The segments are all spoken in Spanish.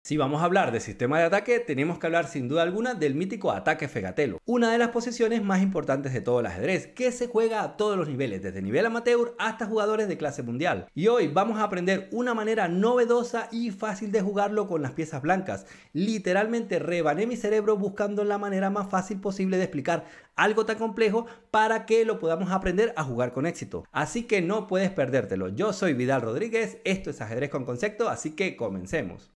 Si vamos a hablar de sistema de ataque, tenemos que hablar sin duda alguna del mítico ataque Fegatelo, una de las posiciones más importantes de todo el ajedrez, que se juega a todos los niveles, desde nivel amateur hasta jugadores de clase mundial. Y hoy vamos a aprender una manera novedosa y fácil de jugarlo con las piezas blancas. Literalmente rebané mi cerebro buscando la manera más fácil posible de explicar algo tan complejo para que lo podamos aprender a jugar con éxito. Así que no puedes perdértelo. Yo soy Vidal Rodríguez, esto es Ajedrez con Concepto, así que comencemos.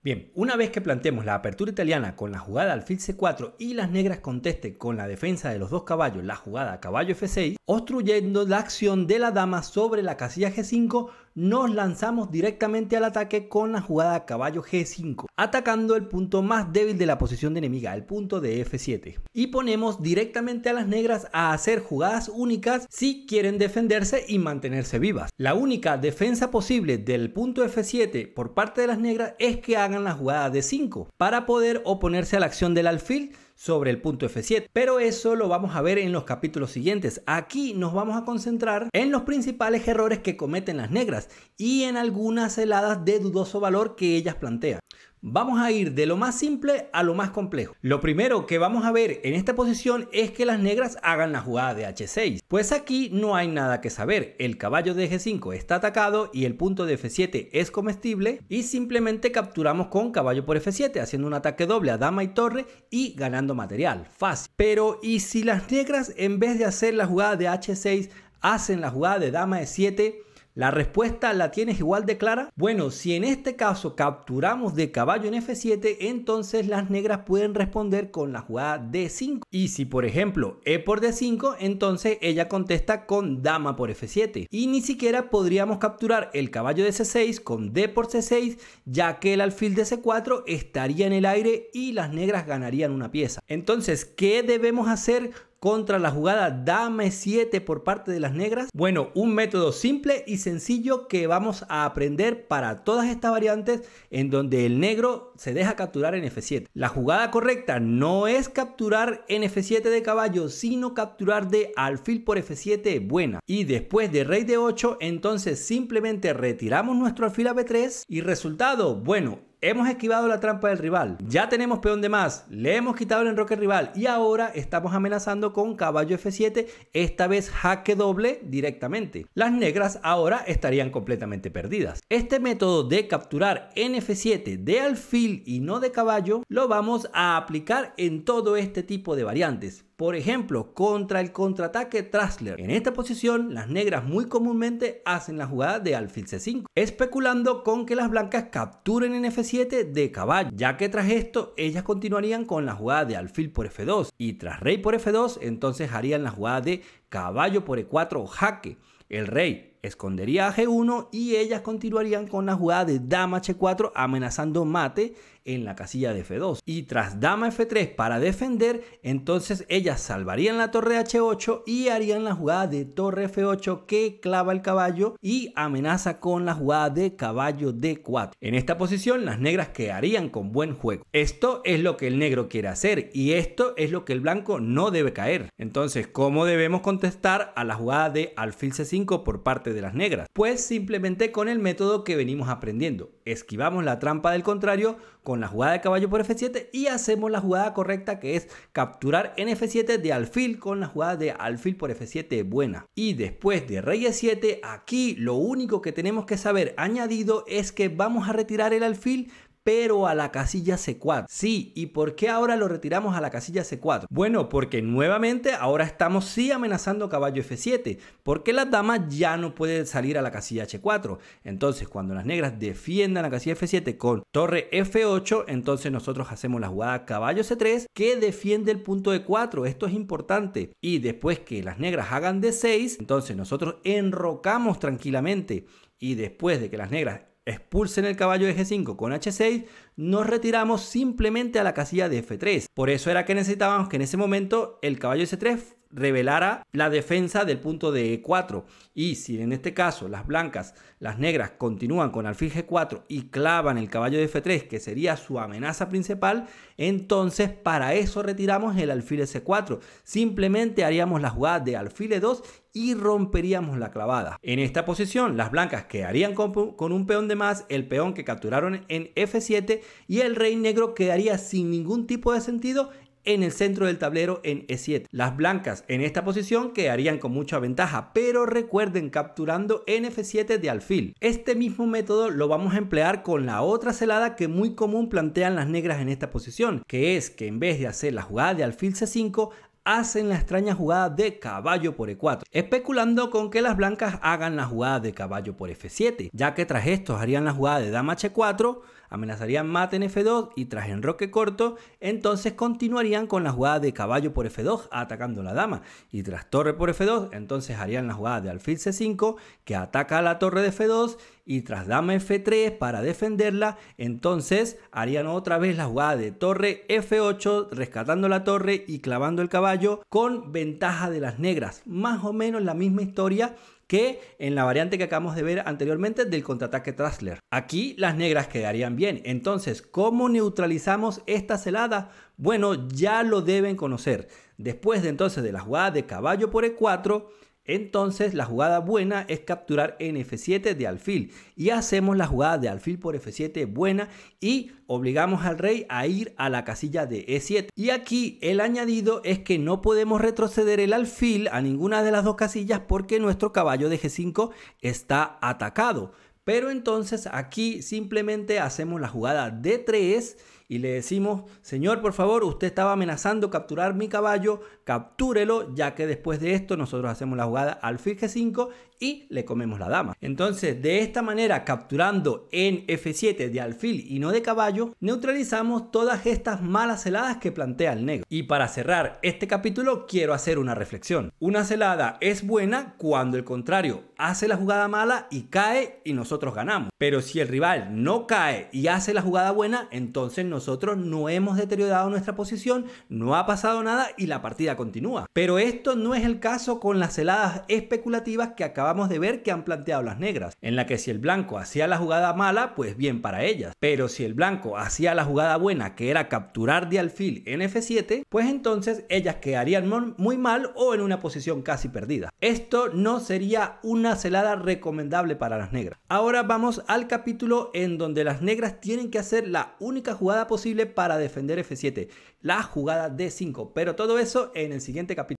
Bien, una vez que planteemos la apertura italiana con la jugada alfil c4 y las negras contesten con la defensa de los dos caballos la jugada caballo f6, obstruyendo la acción de la dama sobre la casilla g5, nos lanzamos directamente al ataque con la jugada caballo g5, atacando el punto más débil de la posición de enemiga, el punto de f7. Y ponemos directamente a las negras a hacer jugadas únicas si quieren defenderse y mantenerse vivas. La única defensa posible del punto f7 por parte de las negras es que hagan la jugada d5 para poder oponerse a la acción del alfil sobre el punto f7, pero eso lo vamos a ver en los capítulos siguientes. Aquí nos vamos a concentrar en los principales errores que cometen las negras y en algunas heladas de dudoso valor que ellas plantean. Vamos a ir de lo más simple a lo más complejo. Lo primero que vamos a ver en esta posición es que las negras hagan la jugada de h6. Pues aquí no hay nada que saber. El caballo de g5 está atacado y el punto de f7 es comestible y simplemente capturamos con caballo por f7 haciendo un ataque doble a dama y torre y ganando material. Fácil. Pero ¿y si las negras en vez de hacer la jugada de h6 hacen la jugada de dama e7? ¿La respuesta la tienes igual de clara? Bueno, si en este caso capturamos de caballo en f7, entonces las negras pueden responder con la jugada d5. Y si por ejemplo e por d5, entonces ella contesta con dama por f7. Y ni siquiera podríamos capturar el caballo de c6 con d por c6, ya que el alfil de c4 estaría en el aire y las negras ganarían una pieza. Entonces, ¿qué debemos hacer contra la jugada dama e7 por parte de las negras? Bueno, un método simple y sencillo que vamos a aprender para todas estas variantes en donde el negro se deja capturar en f7. La jugada correcta no es capturar en f7 de caballo, sino capturar de alfil por f7 buena. Y después de rey de 8, entonces simplemente retiramos nuestro alfil a b3 y resultado, bueno, hemos esquivado la trampa del rival, ya tenemos peón de más, le hemos quitado el enroque rival y ahora estamos amenazando con caballo f7, esta vez jaque doble directamente. Las negras ahora estarían completamente perdidas. Este método de capturar en f7 de alfil y no de caballo lo vamos a aplicar en todo este tipo de variantes. Por ejemplo, contra el contraataque Trassler. En esta posición, las negras muy comúnmente hacen la jugada de alfil c5, especulando con que las blancas capturen en f7 de caballo, ya que tras esto ellas continuarían con la jugada de alfil por f2 y tras rey por f2, entonces harían la jugada de caballo por e4 jaque. El rey escondería a g1 y ellas continuarían con la jugada de dama h4 amenazando mate en la casilla de f2. Y tras dama f3 para defender, entonces ellas salvarían la torre h8 y harían la jugada de torre f8 que clava el caballo y amenaza con la jugada de caballo d4. En esta posición las negras quedarían con buen juego. Esto es lo que el negro quiere hacer y esto es lo que el blanco no debe caer. Entonces, ¿cómo debemos contestar a la jugada de alfil c5 por parte de las negras? Pues simplemente con el método que venimos aprendiendo. Esquivamos la trampa del contrario con la jugada de caballo por f7 y hacemos la jugada correcta, que es capturar en f7 de alfil con la jugada de alfil por f7 buena. Y después de rey e7, aquí lo único que tenemos que saber añadido es que vamos a retirar el alfil pero a la casilla C4. Sí, ¿y por qué ahora lo retiramos a la casilla C4? Bueno, porque nuevamente ahora estamos sí amenazando caballo F7, porque la dama ya no puede salir a la casilla H4. Entonces, cuando las negras defiendan la casilla F7 con torre F8, entonces nosotros hacemos la jugada caballo C3 que defiende el punto E4. Esto es importante. Y después que las negras hagan D6, entonces nosotros enrocamos tranquilamente. Y después de que las negras expulsen el caballo de G5 con H6, nos retiramos simplemente a la casilla de F3. Por eso era que necesitábamos que en ese momento el caballo de C3 revelara la defensa del punto de E4. Y si en este caso las blancas, las negras continúan con alfil G4 y clavan el caballo de F3, que sería su amenaza principal, entonces para eso retiramos el alfil S4. Simplemente haríamos la jugada de alfil E2 y romperíamos la clavada. En esta posición las blancas quedarían con un peón de más, el peón que capturaron en F7, y el rey negro quedaría sin ningún tipo de sentido en el centro del tablero en E7. Las blancas en esta posición quedarían con mucha ventaja, pero recuerden, capturando en F7 de alfil. Este mismo método lo vamos a emplear con la otra celada que muy común plantean las negras en esta posición, que es que en vez de hacer la jugada de alfil C5, hacen la extraña jugada de caballo por E4, especulando con que las blancas hagan la jugada de caballo por F7, ya que tras esto harían la jugada de dama H4, amenazarían mate en F2 y tras enroque corto, entonces continuarían con la jugada de caballo por F2 atacando la dama, y tras torre por F2, entonces harían la jugada de alfil C5 que ataca a la torre de F2, y tras dama F3 para defenderla, entonces harían otra vez la jugada de torre F8 rescatando la torre y clavando el caballo con ventaja de las negras. Más o menos la misma historia que en la variante que acabamos de ver anteriormente del contraataque Trassler. Aquí las negras quedarían bien. Entonces, ¿cómo neutralizamos esta celada? Bueno, ya lo deben conocer. Después de entonces de la jugada de caballo por E4, entonces la jugada buena es capturar en F7 de alfil, y hacemos la jugada de alfil por F7 buena y obligamos al rey a ir a la casilla de E7. Y aquí el añadido es que no podemos retroceder el alfil a ninguna de las dos casillas porque nuestro caballo de G5 está atacado. Pero entonces aquí simplemente hacemos la jugada D3 y le decimos: señor, por favor, usted estaba amenazando capturar mi caballo, captúrelo, ya que después de esto nosotros hacemos la jugada alfil G5 y le comemos la dama. Entonces, de esta manera, capturando en F7 de alfil y no de caballo, neutralizamos todas estas malas celadas que plantea el negro. Y para cerrar este capítulo, quiero hacer una reflexión. Una celada es buena cuando el contrario hace la jugada mala y cae y nosotros ganamos. Pero si el rival no cae y hace la jugada buena, entonces nosotros no hemos deteriorado nuestra posición, no ha pasado nada y la partida continúa. Pero esto no es el caso con las celadas especulativas que acabamos de ver que han planteado las negras, en la que si el blanco hacía la jugada mala, pues bien para ellas. Pero si el blanco hacía la jugada buena, que era capturar de alfil en F7, pues entonces ellas quedarían muy mal o en una posición casi perdida. Esto no sería una celada recomendable para las negras. Ahora vamos al capítulo en donde las negras tienen que hacer la única jugada posible para defender F7, la jugada D5, pero todo eso en el siguiente capítulo.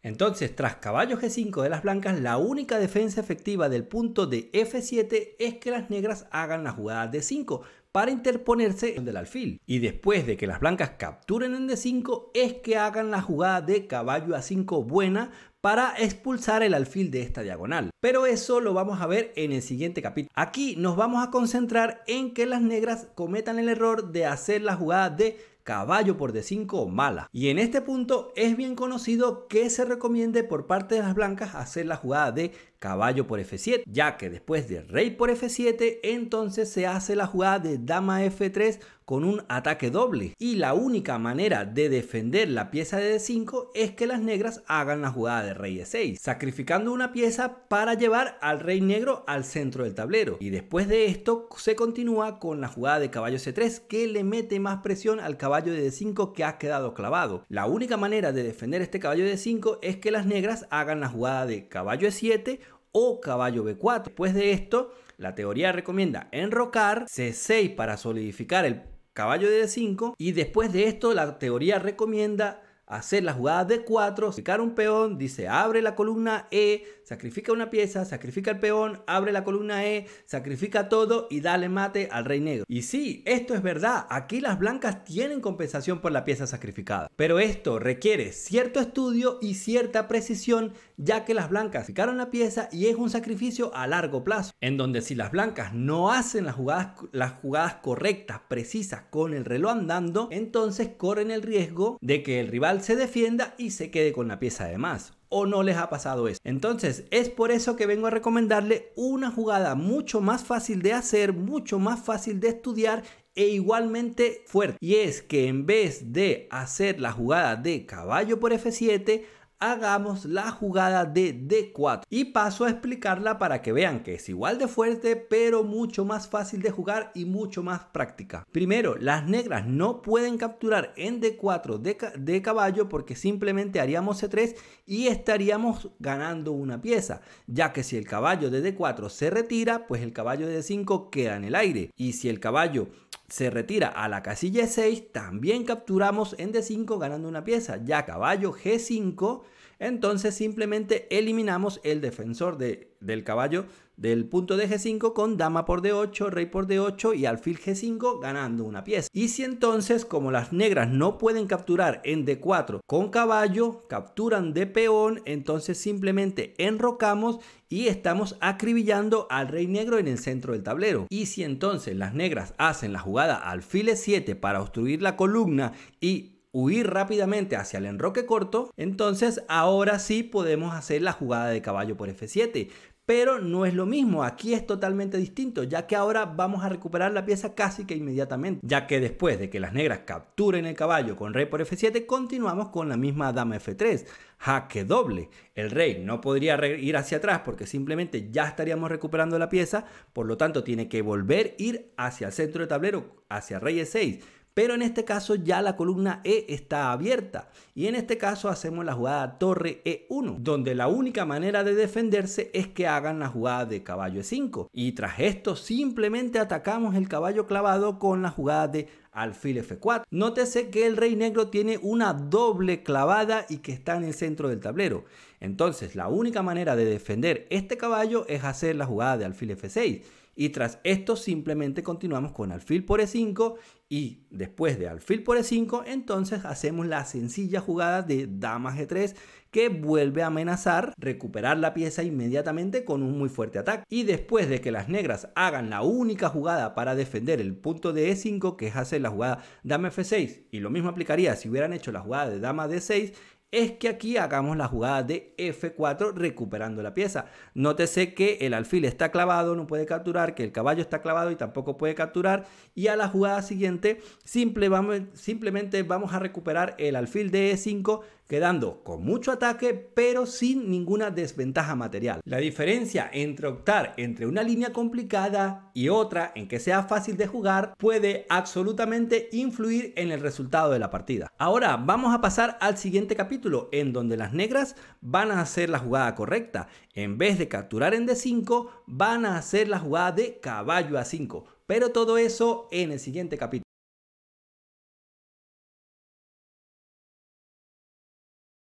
Entonces, tras caballo G5 de las blancas, la única defensa efectiva del punto de F7 es que las negras hagan la jugada D5 para interponerse del alfil. Y después de que las blancas capturen en D5, es que hagan la jugada de caballo A5 buena para expulsar el alfil de esta diagonal. Pero eso lo vamos a ver en el siguiente capítulo. Aquí nos vamos a concentrar en que las negras cometan el error de hacer la jugada de caballo por D5 mala. Y en este punto es bien conocido que se recomiende por parte de las blancas hacer la jugada de caballo por F7, ya que después de rey por F7, entonces se hace la jugada de dama F3 con un ataque doble. Y la única manera de defender la pieza de D5 es que las negras hagan la jugada de rey E6, sacrificando una pieza para llevar al rey negro al centro del tablero. Y después de esto se continúa con la jugada de caballo C3, que le mete más presión al caballo de D5 que ha quedado clavado. La única manera de defender este caballo de D5 es que las negras hagan la jugada de caballo E7 o caballo B4. Después de esto, la teoría recomienda enrocar, C6 para solidificar el caballo de D5, y después de esto la teoría recomienda hacer la jugada D4, sacrificar un peón, dice abre la columna E, sacrifica una pieza, sacrifica el peón, abre la columna E, sacrifica todo y dale mate al rey negro. Y sí, esto es verdad, aquí las blancas tienen compensación por la pieza sacrificada, pero esto requiere cierto estudio y cierta precisión, ya que las blancas sacrificaron la pieza y es un sacrificio a largo plazo, en donde si las blancas no hacen las jugadas correctas, precisas, con el reloj andando, entonces corren el riesgo de que el rival se defienda y se quede con la pieza de más. ¿O no les ha pasado eso? Entonces es por eso que vengo a recomendarle una jugada mucho más fácil de hacer, mucho más fácil de estudiar e igualmente fuerte. Y es que en vez de hacer la jugada de caballo por F7, hagamos la jugada de D4 y paso a explicarla para que vean que es igual de fuerte pero mucho más fácil de jugar y mucho más práctica. Primero, las negras no pueden capturar en D4 de caballo porque simplemente haríamos C3 y estaríamos ganando una pieza, ya que si el caballo de D4 se retira, pues el caballo de D5 queda en el aire, y si el caballo se retira a la casilla E6, también capturamos en D5 ganando una pieza. Ya caballo G5, entonces simplemente eliminamos el defensor del caballo del punto de G5 con dama por D8, rey por D8 y alfil G5 ganando una pieza. Y si entonces, como las negras no pueden capturar en D4 con caballo, capturan de peón, entonces simplemente enrocamos y estamos acribillando al rey negro en el centro del tablero. Y si entonces las negras hacen la jugada alfil E7 para obstruir la columna y huir rápidamente hacia el enroque corto, entonces ahora sí podemos hacer la jugada de caballo por F7. Pero no es lo mismo, aquí es totalmente distinto, ya que ahora vamos a recuperar la pieza casi que inmediatamente, ya que después de que las negras capturen el caballo con rey por F7, continuamos con la misma dama F3, jaque doble. El rey no podría ir hacia atrás porque simplemente ya estaríamos recuperando la pieza, por lo tanto tiene que volver a ir hacia el centro del tablero, hacia rey E6. Pero en este caso ya la columna E está abierta y en este caso hacemos la jugada torre E1, donde la única manera de defenderse es que hagan la jugada de caballo E5 y tras esto simplemente atacamos el caballo clavado con la jugada de alfil F4. Nótese que el rey negro tiene una doble clavada y que está en el centro del tablero. Entonces la única manera de defender este caballo es hacer la jugada de alfil F6. Y tras esto simplemente continuamos con alfil por E5 y después de alfil por E5 entonces hacemos la sencilla jugada de dama G3 que vuelve a amenazar recuperar la pieza inmediatamente con un muy fuerte ataque. Y después de que las negras hagan la única jugada para defender el punto de E5, que es hacer la jugada dama F6, y lo mismo aplicaría si hubieran hecho la jugada de dama D6, es que aquí hagamos la jugada de F4 recuperando la pieza. Nótese que el alfil está clavado, no puede capturar, que el caballo está clavado y tampoco puede capturar, y a la jugada siguiente simplemente vamos a recuperar el alfil de E5 quedando con mucho ataque pero sin ninguna desventaja material. La diferencia entre optar entre una línea complicada y otra en que sea fácil de jugar puede absolutamente influir en el resultado de la partida. Ahora vamos a pasar al siguiente capítulo en donde las negras van a hacer la jugada correcta. En vez de capturar en D5 van a hacer la jugada de caballo A5, pero todo eso en el siguiente capítulo.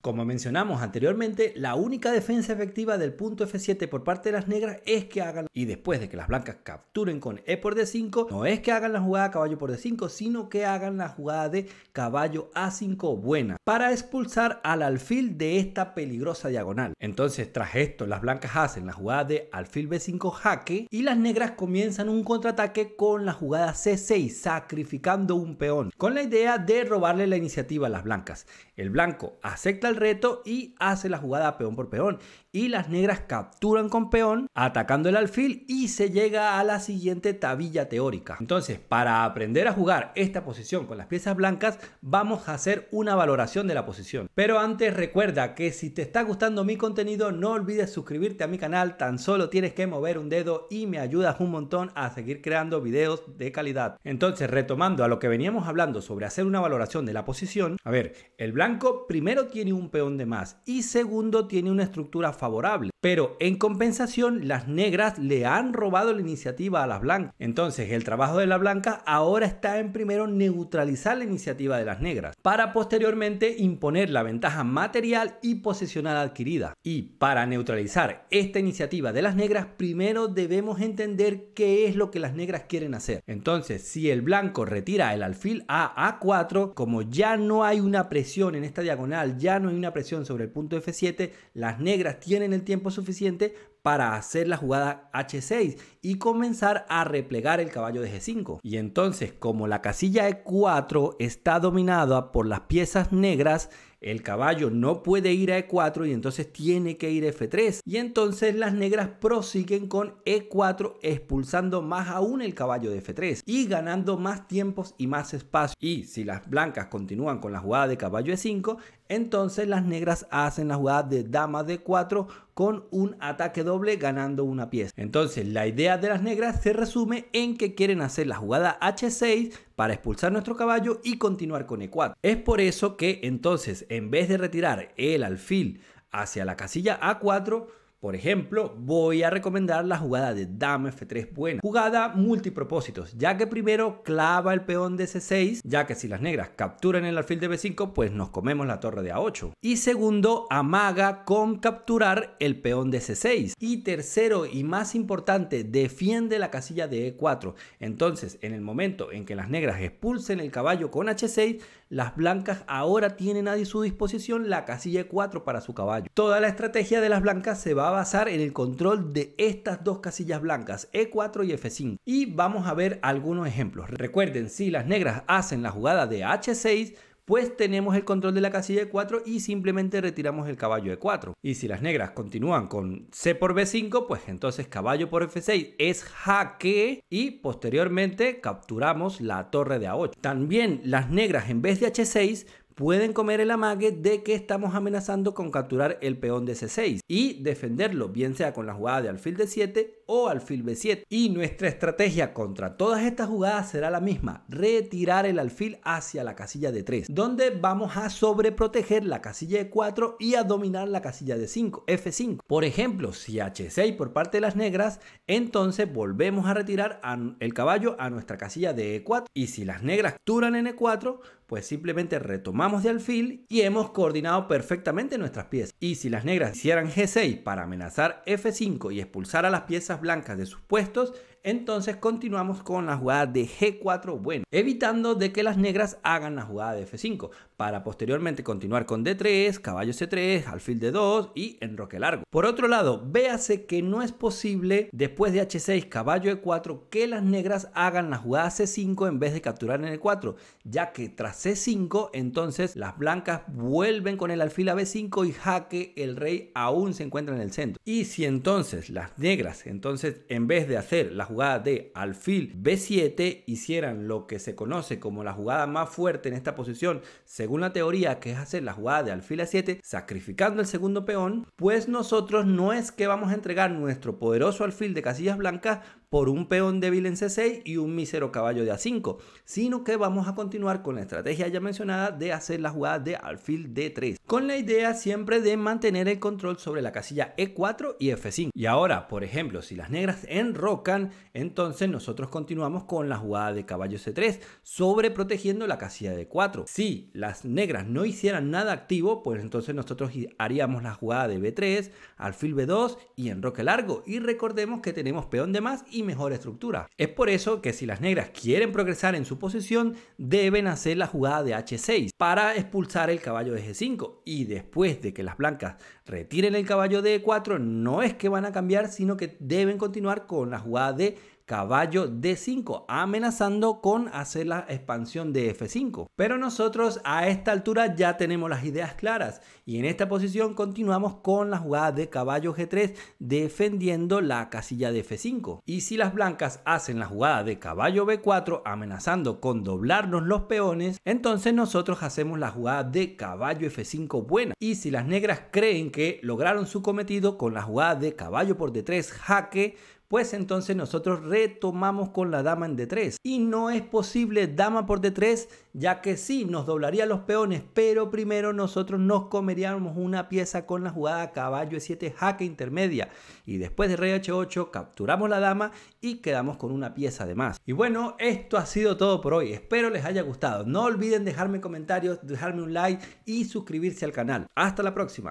Como mencionamos anteriormente, la única defensa efectiva del punto F7 por parte de las negras es que hagan, y después de que las blancas capturen con E por D5, no es que hagan la jugada caballo por D5, sino que hagan la jugada de caballo A5 buena, para expulsar al alfil de esta peligrosa diagonal. Entonces, tras esto, las blancas hacen la jugada de alfil B5 jaque, y las negras comienzan un contraataque con la jugada C6, sacrificando un peón, con la idea de robarle la iniciativa a las blancas. El blanco acepta el reto y hace la jugada peón por peón, y las negras capturan con peón atacando el alfil y se llega a la siguiente tabilla teórica. Entonces, para aprender a jugar esta posición con las piezas blancas vamos a hacer una valoración de la posición. Pero antes recuerda que si te está gustando mi contenido no olvides suscribirte a mi canal, tan solo tienes que mover un dedo y me ayudas un montón a seguir creando videos de calidad. Entonces, retomando a lo que veníamos hablando sobre hacer una valoración de la posición, a ver, el blanco primero tiene un peón de más y segundo tiene una estructura favorable, pero en compensación las negras le han robado la iniciativa a las blancas. Entonces el trabajo de la blanca ahora está en primero neutralizar la iniciativa de las negras para posteriormente imponer la ventaja material y posicional adquirida. Y para neutralizar esta iniciativa de las negras primero debemos entender qué es lo que las negras quieren hacer. Entonces si el blanco retira el alfil a A4, como ya no hay una presión en esta diagonal, ya no hay una presión sobre el punto F7, las negras tienen el tiempo suficiente para hacer la jugada H6 y comenzar a replegar el caballo de G5. Y entonces, como la casilla E4 está dominada por las piezas negras, el caballo no puede ir a E4 y entonces tiene que ir a F3, y entonces las negras prosiguen con E4 expulsando más aún el caballo de F3 y ganando más tiempos y más espacio. Y si las blancas continúan con la jugada de caballo E5, entonces las negras hacen la jugada de dama D4 con un ataque doble ganando una pieza. Entonces la idea de las negras se resume en que quieren hacer la jugada H6 para expulsar nuestro caballo y continuar con E4. Es por eso que entonces en vez de retirar el alfil hacia la casilla A4, por ejemplo, voy a recomendar la jugada de dama F3 buena. Jugada multipropósitos, ya que primero clava el peón de C6, ya que si las negras capturan el alfil de B5, pues nos comemos la torre de A8. Y segundo, amaga con capturar el peón de C6. Y tercero y más importante, defiende la casilla de E4. Entonces, en el momento en que las negras expulsen el caballo con H6, las blancas ahora tienen a su disposición la casilla E4 para su caballo. Toda la estrategia de las blancas se va a basar en el control de estas dos casillas blancas, E4 y F5. Y vamos a ver algunos ejemplos. Recuerden, si las negras hacen la jugada de H6, pues tenemos el control de la casilla E4 y simplemente retiramos el caballo E4. Y si las negras continúan con C por B5, pues entonces caballo por F6 es jaque y posteriormente capturamos la torre de A8. También las negras en vez de H6 pueden comer el amague de que estamos amenazando con capturar el peón de C6 y defenderlo, bien sea con la jugada de alfil D7 o alfil B7. Y nuestra estrategia contra todas estas jugadas será la misma: retirar el alfil hacia la casilla D3, donde vamos a sobreproteger la casilla E4 y a dominar la casilla D5, F5. Por ejemplo, si H6 por parte de las negras, entonces volvemos a retirar el caballo a nuestra casilla de E4. Y si las negras capturan en E4, pues simplemente retomamos de alfil y hemos coordinado perfectamente nuestras piezas. Y si las negras hicieran G6 para amenazar F5 y expulsar a las piezas blancas de sus puestos, entonces continuamos con la jugada de G4 bueno, evitando de que las negras hagan la jugada de F5 para posteriormente continuar con D3, caballo C3, alfil D2 y enroque largo. Por otro lado, véase que no es posible después de H6, caballo E4 que las negras hagan la jugada C5 en vez de capturar en E4, ya que tras C5 entonces las blancas vuelven con el alfil a B5 y jaque el rey aún se encuentra en el centro. Y si entonces las negras en vez de hacer la jugada de alfil B7 hicieran lo que se conoce como la jugada más fuerte en esta posición según la teoría, que es hacer la jugada de alfil A7 sacrificando el segundo peón, pues nosotros no es que vamos a entregar nuestro poderoso alfil de casillas blancas por un peón débil en C6 y un mísero caballo de A5, sino que vamos a continuar con la estrategia ya mencionada de hacer la jugada de alfil D3, con la idea siempre de mantener el control sobre la casilla E4 y F5. Y ahora, por ejemplo, si las negras enrocan, entonces nosotros continuamos con la jugada de caballo C3, sobreprotegiendo la casilla de 4. Si las negras no hicieran nada activo, pues entonces nosotros haríamos la jugada de B3, alfil B2 y enroque largo. Y recordemos que tenemos peón de más y mejor estructura. Es por eso que si las negras quieren progresar en su posición, deben hacer la jugada de H6 para expulsar el caballo de G5. Y después de que las blancas retiren el caballo de E4, no es que van a cambiar, sino que deben continuar con la jugada de caballo D5, amenazando con hacer la expansión de F5. Pero nosotros a esta altura ya tenemos las ideas claras y en esta posición continuamos con la jugada de caballo G3 defendiendo la casilla de F5. Y si las blancas hacen la jugada de caballo B4 amenazando con doblarnos los peones, entonces nosotros hacemos la jugada de caballo F5 buena. Y si las negras creen que lograron su cometido con la jugada de caballo por D3 jaque, pues entonces nosotros retomamos con la dama en D3. Y no es posible dama por D3, ya que sí, nos doblaría los peones, pero primero nosotros nos comeríamos una pieza con la jugada caballo E7 jaque intermedia. Y después de rey H8 capturamos la dama y quedamos con una pieza de más. Y bueno, esto ha sido todo por hoy. Espero les haya gustado. No olviden dejarme comentarios, dejarme un like y suscribirse al canal. Hasta la próxima.